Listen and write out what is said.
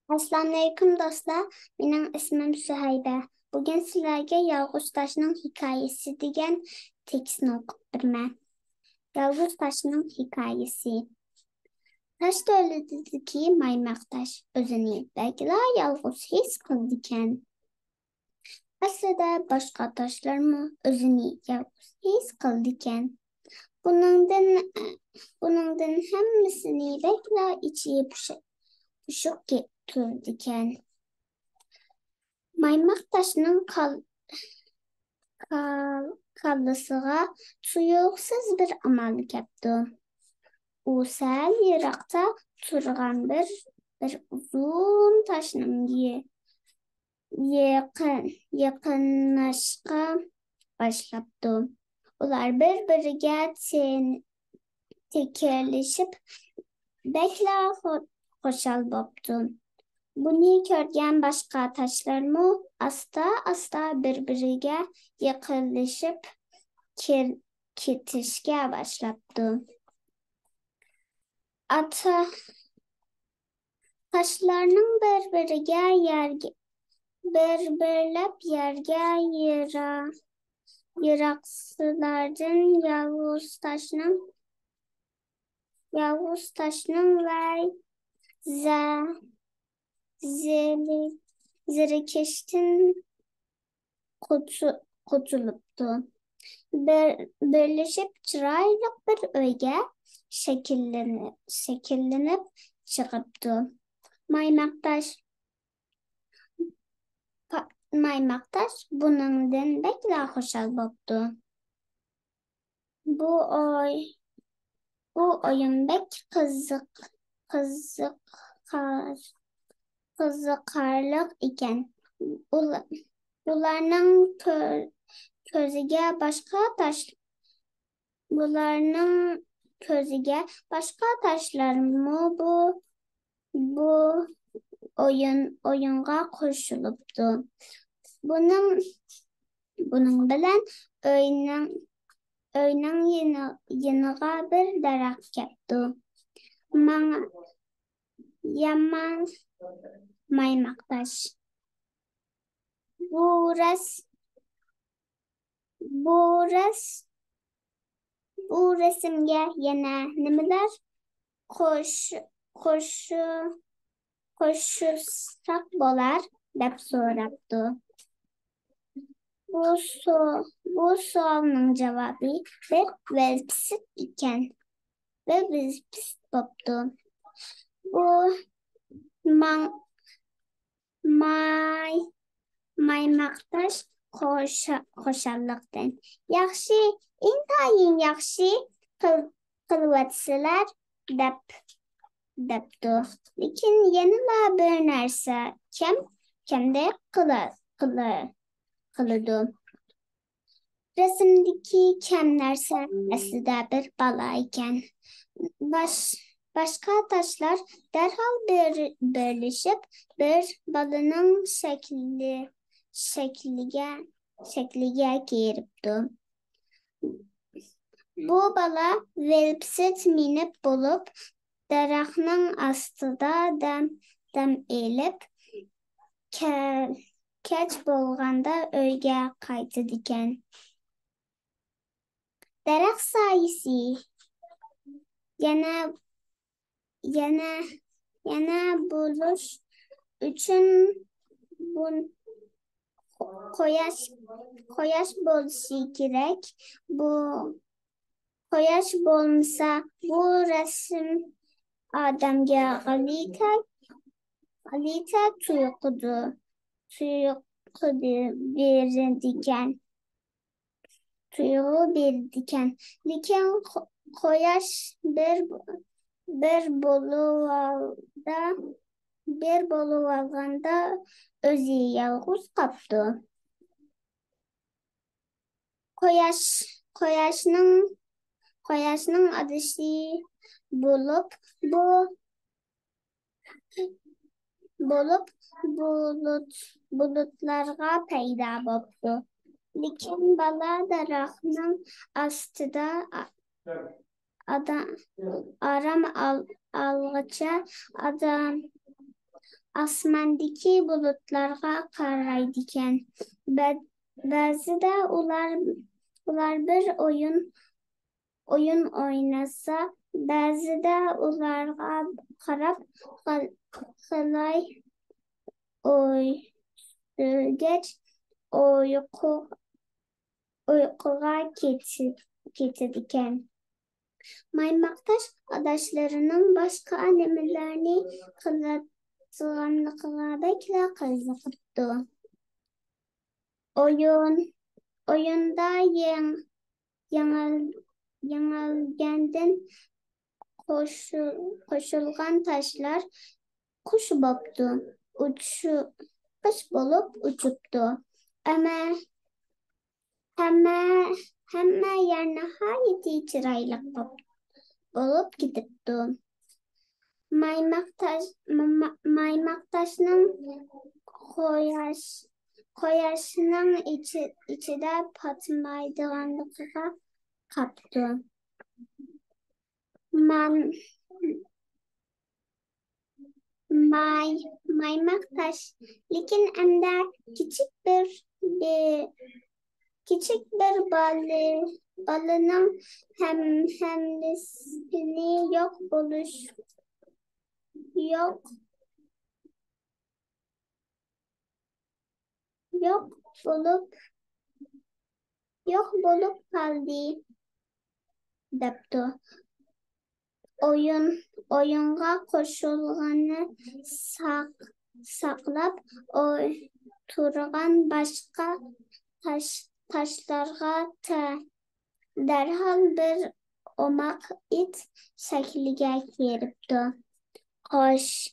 Assalamualaikum dostlar. Benim ismim Süheybe. Bugün sizlerge Yalğız Taş'ın hikayesi degan tekstni o'qib birman. Yalğız Taş'ın hikayesi. Taş da öyle dedi ki maymaq taş özünü belkiler yalğız his qildikan. Aslida boshqa taşlarmı özünü yalğız his qildikan. Buningdan hammasini belkiler içi pushib turdikan. Maymaq taşının kallasiga tuyuqsiz bir amal kepti. U sal yiroqda turgan bir uzun taşning yaqinlashishga boshlabdi. Ular bir-biriga tekirlashib bekla xushal bo'pti. Bunu ko'rgan boshqa taşlarmı asta bir-biriga yaqinlashib ketishga boshlabdi. Taşlarning bir-birlab yerga yiroqsilardan Yavuz taşning va zerikishdan qutulibdi. Birlashib chiroyli bir uyga shakllanib chiqibdi. Maymaq tash buningdan bekla xushal bo'pti. Bu o'yin bek qiziqarli ekan. Ularning ko'ziga boshqa bu o'yinga qo'shilibdi. Buning bilan uyning yeniga bir daraxt kepti. Yaman maymaq tash. Bu resimga yana nimalar qo'shsak bo'lar deb so'rabdi. Bu savolning javobi bir velpisit ekan. Velpisit bo'pti. Bu maymaq tash xushalliqdan yaxshi, intayin yaxshi qilyapsizlar debdi. Lekin yana bir narsa kamdek qiladi. Resimdagi kam narsa aslida bir balo ekan. Başka taşlar derhal birleşip bir balının şekliga giripti. Bu bala velpsit minib bulup daraxtning astida dam elib kech bo'lganda uyga qaytadigan. Daraxt soyasi yana bo'lish uchun quyosh bo'lishi kerak. Bu quyosh bo'lmasa bu rasm odamga g'alati tuyg'u beradigan. Lekin quyosh bir bo'lib olganda o'zi yolg'iz qolibdi. Quyoshning odashi bo'lib bulutlarga paydo bo'libdi. Lekin bala daraxtning ostida orom olg'icha asmandaki bulutlarga karaydiken. Bazıda ular bir oyun oynasa, bazıda ularga karap kılay geç uykuga ketirdiken. Maymaktaş adaşlarının başka animelerini kılatganlıklardakiler kızıktı. Oyunda yanılgenden koşulgan taşlar kuş boptu. Kuş bolup uçuptu. Ama hemme yer nihayeti çıraylık bolup gidipti. Maymaktaşның koyaşının içide patmaydıganlıkka kaptı. Maymaktaş lekin ende küçük bir balının hemlisini yok bulup kaldı depti. Oyunga koşulganı saklap oturgan başka taşlarga derhal bir omak it şekliga keripti. Hoş,